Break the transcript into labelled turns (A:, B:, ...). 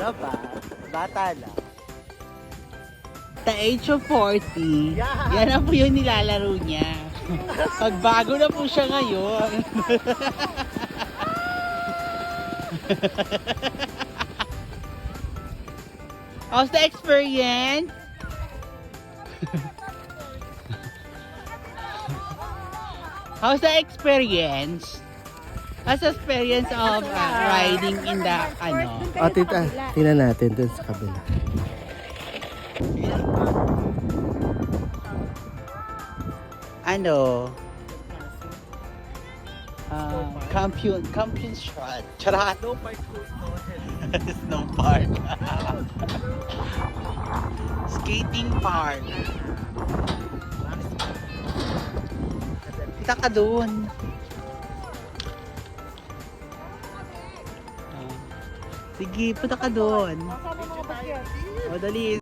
A: Diba? Bata lang.
B: The age of 40, yan na po yung nilalaro niya. Pagbago na po siya ngayon. How's the experience? How's the experience? How's the experience of riding in the ano?
A: O tita, tingnan natin dun sa kabila.
B: Ano? Campion shot. Charot.
A: No park
B: Snow park. Skating park. Kita ka doon. Sige, punta ka doon. O, dali.